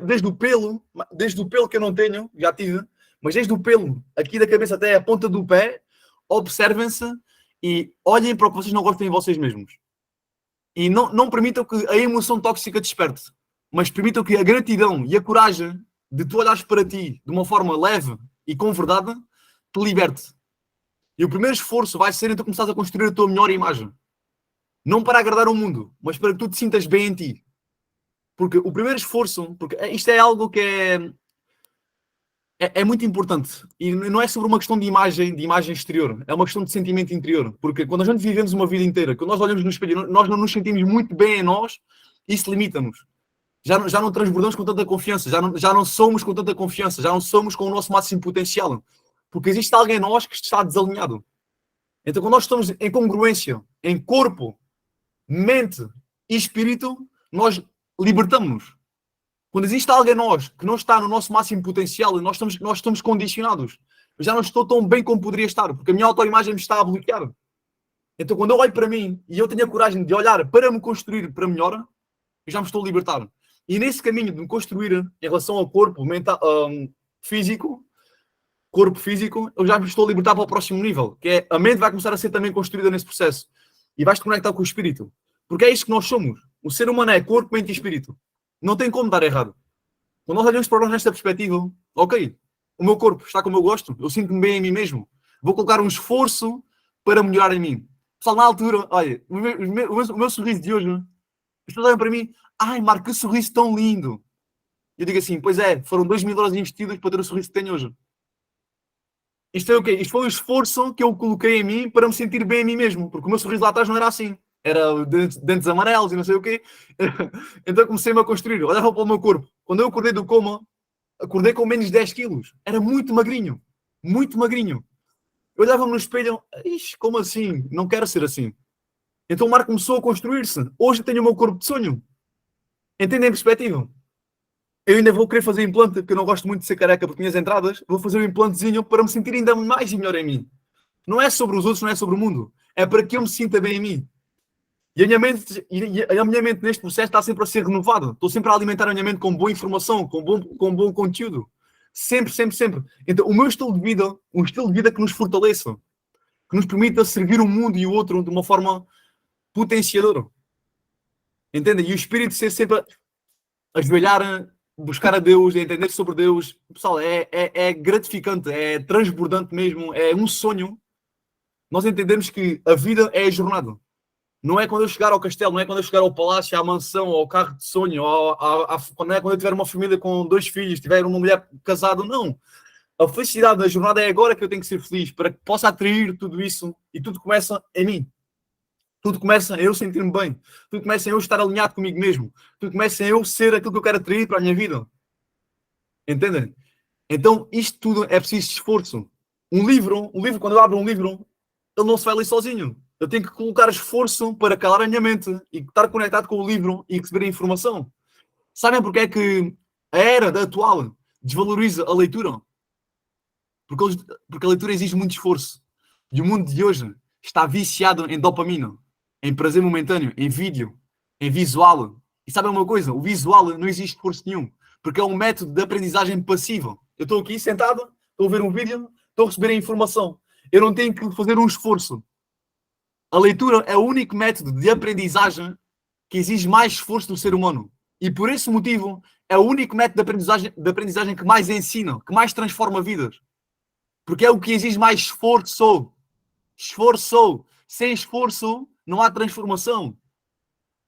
desde o pelo que eu não tenho, já tive, mas desde o pelo aqui da cabeça até a ponta do pé, observem-se e olhem para o que vocês não gostam em vocês mesmos. E não permitam que a emoção tóxica desperte, mas permitam que a gratidão e a coragem de tu olhares para ti de uma forma leve e com verdade te liberte. E o primeiro esforço vai ser então começares a construir a tua melhor imagem. Não para agradar o mundo, mas para que tu te sintas bem em ti. Porque o primeiro esforço, porque isto é algo que é muito importante. E não é sobre uma questão de imagem exterior. É uma questão de sentimento interior. Porque quando a gente vivemos uma vida inteira, quando nós olhamos no espelho, nós não nos sentimos muito bem em nós, isso limita-nos. Já não transbordamos com tanta confiança. Já não somos com tanta confiança. Já não somos com o nosso máximo potencial. Porque existe alguém em nós que está desalinhado. Então, quando nós estamos em congruência, em corpo, mente e espírito, nós libertamos-nos. Quando existe alguém em nós que não está no nosso máximo potencial e nós estamos condicionados, eu já não estou tão bem como poderia estar, porque a minha autoimagem me está a bloquear. Então, quando eu olho para mim e eu tenho a coragem de olhar para me construir para melhor, eu já me estou a libertar. E nesse caminho de me construir em relação ao corpo mental, físico, eu já me estou a libertar para o próximo nível, que é a mente vai começar a ser também construída nesse processo. E vais-te conectar com o espírito. Porque é isso que nós somos. O ser humano é corpo, mente e espírito. Não tem como dar errado. Quando nós olhamos para nós nesta perspectiva, ok, o meu corpo está como eu gosto, eu sinto-me bem em mim mesmo. Vou colocar um esforço para melhorar em mim. Pessoal, na altura, olha, o meu sorriso de hoje As pessoas olham para mim, ai, Marco, que sorriso tão lindo. Eu digo assim, pois é, foram 2.000 euros investidos para ter o sorriso que tenho hoje. Isto foi o quê? Isto foi um esforço que eu coloquei em mim para me sentir bem a mim mesmo, porque o meu sorriso lá atrás não era assim. Era dentes amarelos e não sei o quê. Então comecei-me a construir. Olhava para o meu corpo. Quando eu acordei do coma, acordei com menos 10 quilos. Era muito magrinho. Muito magrinho. Eu olhava-me no espelho, ixi, como assim? Não quero ser assim. Então o Marco começou a construir-se. Hoje eu tenho o meu corpo de sonho. Entendem a perspectiva? Eu ainda vou querer fazer implante, porque eu não gosto muito de ser careca porque tinha as entradas. Vou fazer um implantezinho para me sentir ainda mais e melhor em mim. Não é sobre os outros, não é sobre o mundo. É para que eu me sinta bem em mim. E a minha mente neste processo está sempre a ser renovada. Estou sempre a alimentar a minha mente com boa informação, com bom conteúdo. Sempre, sempre, sempre. Então, o meu estilo de vida, um estilo de vida que nos fortaleça, que nos permita servir o mundo e o outro de uma forma potenciadora. Entendem? E o espírito ser sempre a ajoelhar, buscar a Deus, a entender sobre Deus. Pessoal, é gratificante, é transbordante mesmo, é um sonho. Nós entendemos que a vida é a jornada. Não é quando eu chegar ao castelo, não é quando eu chegar ao palácio, à mansão, ao carro de sonho, não é quando eu tiver uma família com 2 filhos, tiver uma mulher casada, não. A felicidade da jornada é agora que eu tenho que ser feliz, para que possa atrair tudo isso, e tudo começa em mim. Tudo começa em eu sentir-me bem. Tudo começa em eu estar alinhado comigo mesmo. Tudo começa em eu ser aquilo que eu quero atrair para a minha vida. Entendem? Então, isto tudo é preciso esforço. Um livro, quando eu abro um livro, ele não se vai ler sozinho. Eu tenho que colocar esforço para calar a minha mente e estar conectado com o livro e receber a informação. Sabem porque é que a era atual desvaloriza a leitura? Porque a leitura exige muito esforço. E o mundo de hoje está viciado em dopamina, em prazer momentâneo, em vídeo, em visual. E sabem uma coisa? O visual não existe esforço nenhum, porque é um método de aprendizagem passiva. Eu estou aqui sentado, estou a ver um vídeo, estou a receber a informação. Eu não tenho que fazer um esforço. A leitura é o único método de aprendizagem que exige mais esforço do ser humano. E por esse motivo é o único método de aprendizagem que mais ensina, que mais transforma vidas. Porque é o que exige mais esforço. Esforço. Sem esforço não há transformação.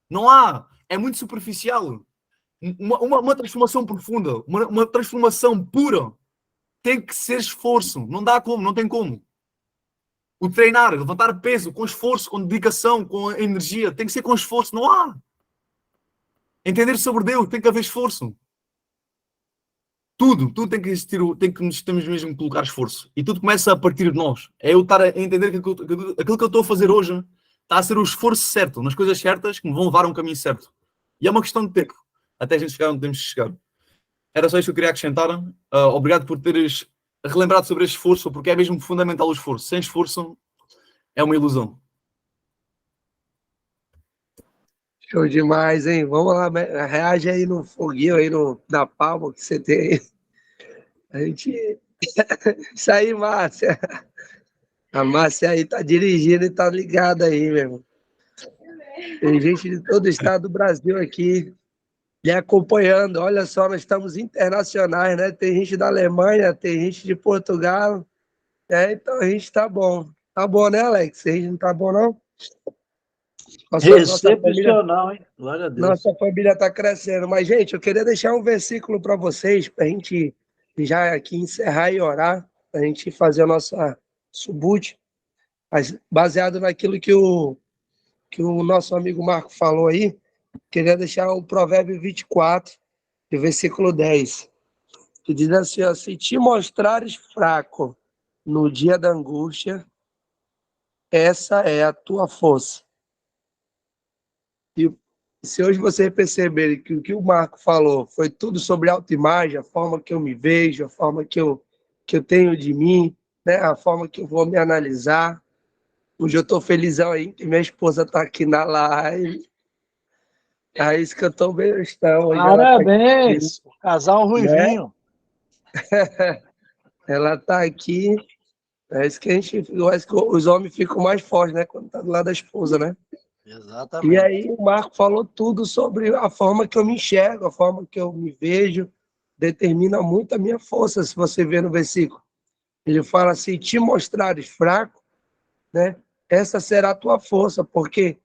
Não há. É muito superficial. Uma transformação profunda, uma transformação pura, tem que ser esforço. Não dá como, não tem como. O treinar, levantar peso com esforço, com dedicação, com energia, tem que ser com esforço. Não há. Entender sobre Deus, tem que haver esforço. Tudo tem que existir, temos mesmo que colocar esforço. E tudo começa a partir de nós. É eu estar a entender que aquilo que eu estou a fazer hoje está a ser o esforço certo, nas coisas certas que me vão levar a um caminho certo. E é uma questão de tempo, até a gente chegar onde temos que chegar. Era só isto que eu queria acrescentar. Obrigado por teres relembrado sobre este esforço, porque é mesmo fundamental o esforço. Sem esforço é uma ilusão. Show demais, hein? Vamos lá, reage aí no foguinho, aí na palma que você tem aí. A gente... Isso aí, Márcia. A Márcia aí tá dirigindo e tá ligada aí, meu irmão. Tem gente de todo o estado do Brasil aqui lhe acompanhando. Olha só, nós estamos internacionais, né? Tem gente da Alemanha, tem gente de Portugal. Então a gente tá bom. Tá bom, né, Alex? A gente não tá bom, não? Excepcional, hein? Glória a Deus. Nossa família está crescendo. Mas, gente, eu queria deixar um versículo para vocês, para a gente já aqui encerrar e orar, para a gente fazer a nossa subútil, baseado naquilo que o nosso amigo Marco falou aí. Queria deixar o Provérbio 24, versículo 10, que diz assim, ó, se te mostrares fraco no dia da angústia, essa é a tua força. E se hoje você perceber que o que o Marco falou foi tudo sobre autoimagem, a forma que eu me vejo, a forma que eu tenho de mim, né? A forma que eu vou me analisar. Hoje eu estou felizão aí, que minha esposa está aqui na live. É isso que eu estou bem. Parabéns! Tá, casal ruivinho. Né? Ela está aqui. É isso que os homens ficam mais fortes, né? Quando está do lado da esposa, né? Exatamente. E aí o Marco falou tudo sobre a forma que eu me enxergo, a forma que eu me vejo, determina muito a minha força, se você ver no versículo. Ele fala assim, te mostrares fraco, né? Essa será a tua força, porque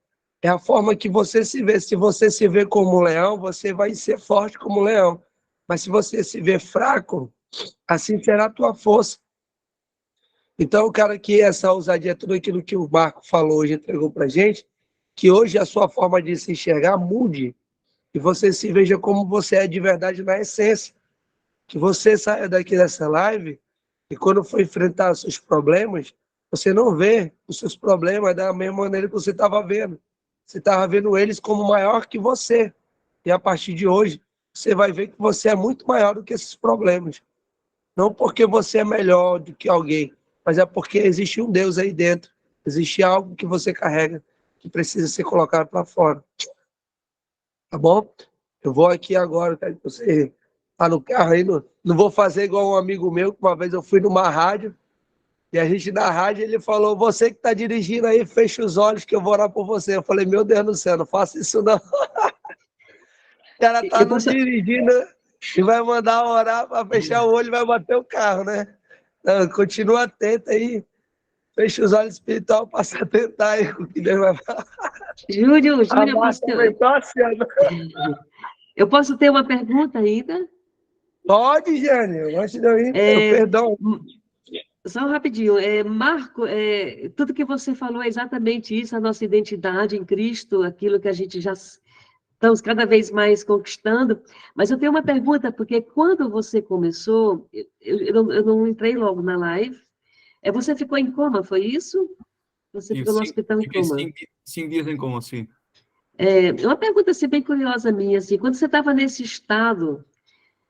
É a forma que você se vê. Se você se vê como um leão, você vai ser forte como um leão. Mas se você se vê fraco, assim será a tua força. Então, eu quero que essa ousadia, tudo aquilo que o Marco falou hoje, entregou para gente, que hoje a sua forma de se enxergar mude e você se veja como você é de verdade na essência. Que você saia daqui dessa live e quando for enfrentar os seus problemas, você não vê os seus problemas da mesma maneira que você estava vendo. Você estava vendo eles como maior que você. E a partir de hoje, você vai ver que você é muito maior do que esses problemas. Não porque você é melhor do que alguém, mas é porque existe um Deus aí dentro. Existe algo que você carrega que precisa ser colocado para fora. Tá bom? Eu vou aqui agora, quero que você tá no carro aí, não vou fazer igual um amigo meu, que uma vez eu fui numa rádio, e a gente na rádio, ele falou, você que tá dirigindo aí, fecha os olhos que eu vou orar por você. Eu falei, meu Deus do céu, não faça isso não. O cara tá dirigindo e vai mandar orar para fechar o olho e vai bater o carro, né? Não, continua atento aí, fecha os olhos espiritual, passa a tentar aí o que Deus vai falar. Júlio, eu posso ter uma pergunta ainda? Pode, Jânio, antes de eu ir, perdão. Só rapidinho, Marco, tudo que você falou é exatamente isso, a nossa identidade em Cristo, aquilo que a gente já estamos cada vez mais conquistando, mas eu tenho uma pergunta, porque quando você começou, eu não entrei logo na live, você ficou em coma, foi isso? Você ficou no hospital em coma? 5 dias em coma, sim. Uma pergunta assim, bem curiosa minha, assim, quando você estava nesse estado,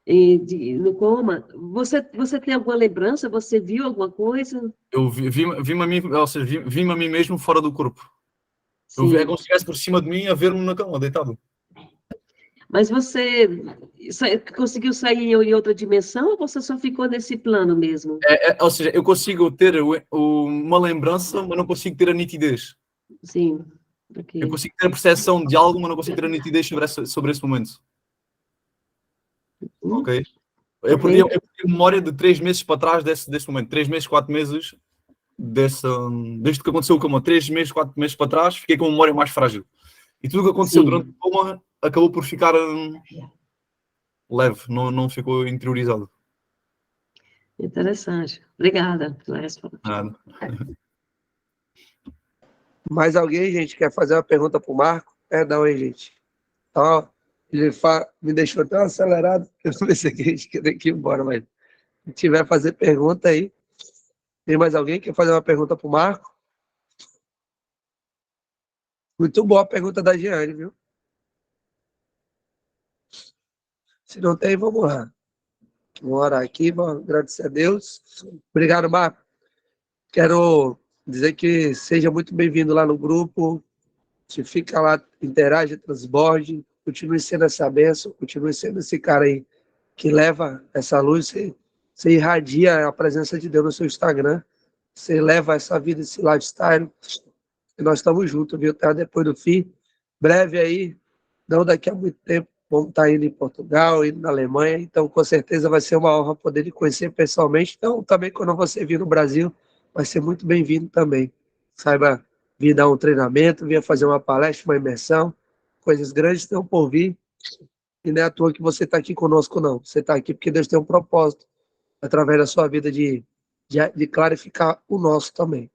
no coma, você tem alguma lembrança? Você viu alguma coisa? Eu vi-me a mim, ou seja, vi-me a mim mesmo fora do corpo. É como se estivesse por cima de mim a ver-me na cama, deitado. Mas você conseguiu sair em outra dimensão ou você só ficou nesse plano mesmo? Ou seja, eu consigo ter uma lembrança, mas não consigo ter a nitidez. Sim. Okay. Eu consigo ter a percepção de algo, mas não consigo ter a nitidez sobre esse momento. Ok? Eu perdi a memória de 3 meses para trás desse momento. 3 meses, 4 meses, desde que aconteceu o coma. 3 meses, 4 meses para trás, fiquei com a memória mais frágil. E tudo o que aconteceu durante o coma acabou por ficar leve, não ficou interiorizado. Interessante. Obrigada pela resposta. Nada. Mais alguém, gente, quer fazer uma pergunta para o Marco? Perdão aí, gente. Então, ele me deixou tão acelerado que eu pensei que a gente queria ir embora, mas se tiver fazer pergunta aí. Tem mais alguém que quer fazer uma pergunta para o Marco? Muito boa a pergunta da Giane, viu? Se não tem, vamos lá. Vamos orar aqui, vamos agradecer a Deus. Obrigado, Marco. Quero dizer que seja muito bem-vindo lá no grupo. Você fica lá, interage, transborde, continue sendo essa bênção, continue sendo esse cara aí que leva essa luz, você irradia a presença de Deus no seu Instagram, você leva essa vida, esse lifestyle, e nós estamos juntos, viu? Até depois do fim, breve aí, não daqui a muito tempo, vamos estar indo em Portugal, indo na Alemanha, então com certeza vai ser uma honra poder lhe conhecer pessoalmente, então também quando você vir no Brasil, vai ser muito bem-vindo também, saiba vir dar um treinamento, vir fazer uma palestra, uma imersão, coisas grandes estão por vir, e não é à toa que você está aqui conosco, não. Você está aqui porque Deus tem um propósito, através da sua vida, de clarificar o nosso também.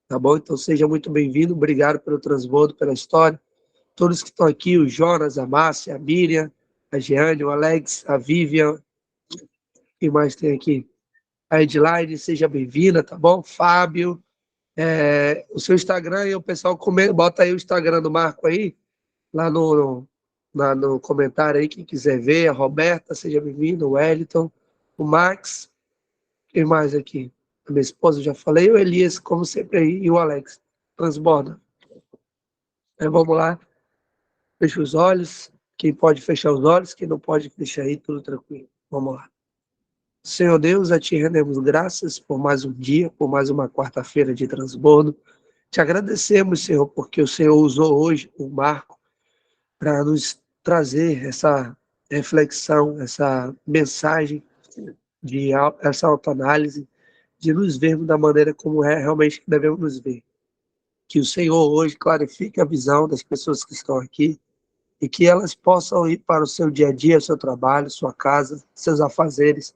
Tá bom? Então seja muito bem-vindo, obrigado pelo transbordo, pela história. Todos que estão aqui, o Jonas, a Márcia, a Miriam, a Jeane, o Alex, a Vivian, quem mais tem aqui? A Edline, seja bem-vinda, tá bom? Fábio, o seu Instagram, e o pessoal comenta, bota aí o Instagram do Marco aí, lá no comentário aí, quem quiser ver, a Roberta, seja bem-vinda, o Wellington, o Max, quem mais aqui? A minha esposa, já falei, o Elias, como sempre aí, e o Alex, transborda. Vamos lá, fecha os olhos, quem pode fechar os olhos, quem não pode, deixa aí, tudo tranquilo. Vamos lá. Senhor Deus, a Ti rendemos graças por mais um dia, por mais uma quarta-feira de transbordo. Te agradecemos, Senhor, porque o Senhor usou hoje o Marco para nos trazer essa reflexão, essa mensagem, essa autoanálise, de nos vermos da maneira como realmente devemos nos ver. Que o Senhor hoje clarifique a visão das pessoas que estão aqui e que elas possam ir para o seu dia a dia, seu trabalho, sua casa, seus afazeres,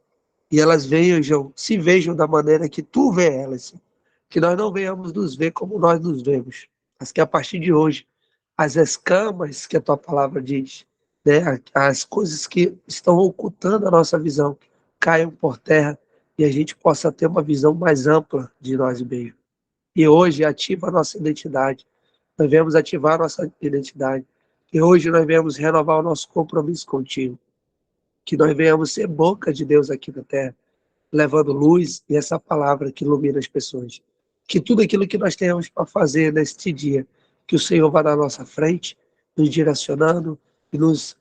e elas vejam, se vejam da maneira que tu vê elas. Que nós não venhamos nos ver como nós nos vemos, mas que a partir de hoje, as escamas que a tua palavra diz, né, as coisas que estão ocultando a nossa visão, caiam por terra e a gente possa ter uma visão mais ampla de nós mesmos. E hoje ativa a nossa identidade. Nós viemos ativar a nossa identidade. E hoje nós viemos renovar o nosso compromisso contigo. Que nós venhamos ser boca de Deus aqui na terra, levando luz e essa palavra que ilumina as pessoas. Que tudo aquilo que nós tenhamos para fazer neste dia, que o Senhor vá na nossa frente, nos direcionando e nos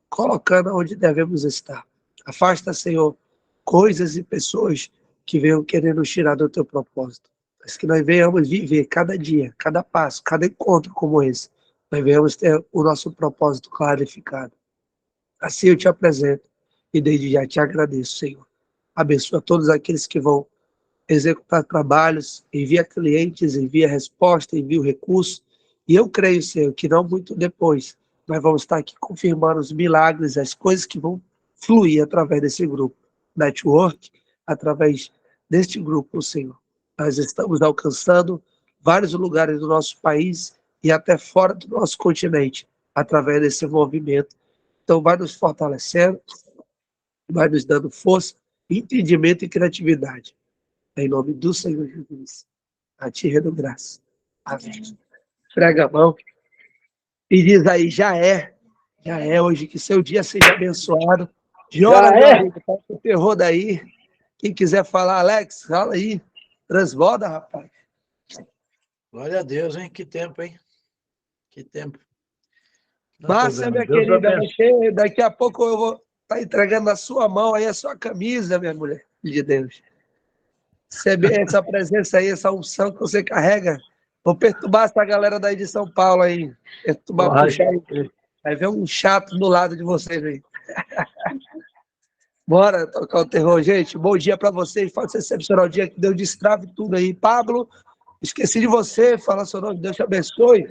colocando onde devemos estar. Afasta, Senhor, coisas e pessoas que venham querer nos tirar do teu propósito. Mas que nós venhamos viver cada dia, cada passo, cada encontro como esse. Nós venhamos ter o nosso propósito clarificado. Assim eu te apresento e desde já te agradeço, Senhor. Abençoa todos aqueles que vão executar trabalhos, envia clientes, envia resposta, envia o recurso. E eu creio, Senhor, que não muito depois nós vamos estar aqui confirmando os milagres, as coisas que vão fluir através desse grupo. Network, através deste grupo, Senhor. Nós estamos alcançando vários lugares do nosso país e até fora do nosso continente, através desse movimento. Então, vai nos fortalecendo, vai nos dando força, entendimento e criatividade. Em nome do Senhor Jesus. A ti rendo graça. Amém. Prega a mão e diz aí, já é hoje, que seu dia seja abençoado. Jora, meu amigo, tá com o terror daí. Quem quiser falar, Alex, fala aí. Transborda, rapaz. Glória a Deus, hein? Que tempo, hein? Que tempo. Márcia, minha querida, daqui a pouco eu vou estar entregando na sua mão aí a sua camisa, minha mulher de Deus. Receber essa presença aí, essa unção que você carrega. Vou perturbar essa galera daí de São Paulo aí. Perturbar, puxar aí. Vai ver um chato do lado de vocês aí. Bora tocar o terror, gente. Bom dia para vocês. Faça excepcional dia, que Deus destrave tudo aí. Pablo, esqueci de você. Fala seu nome. Deus te abençoe.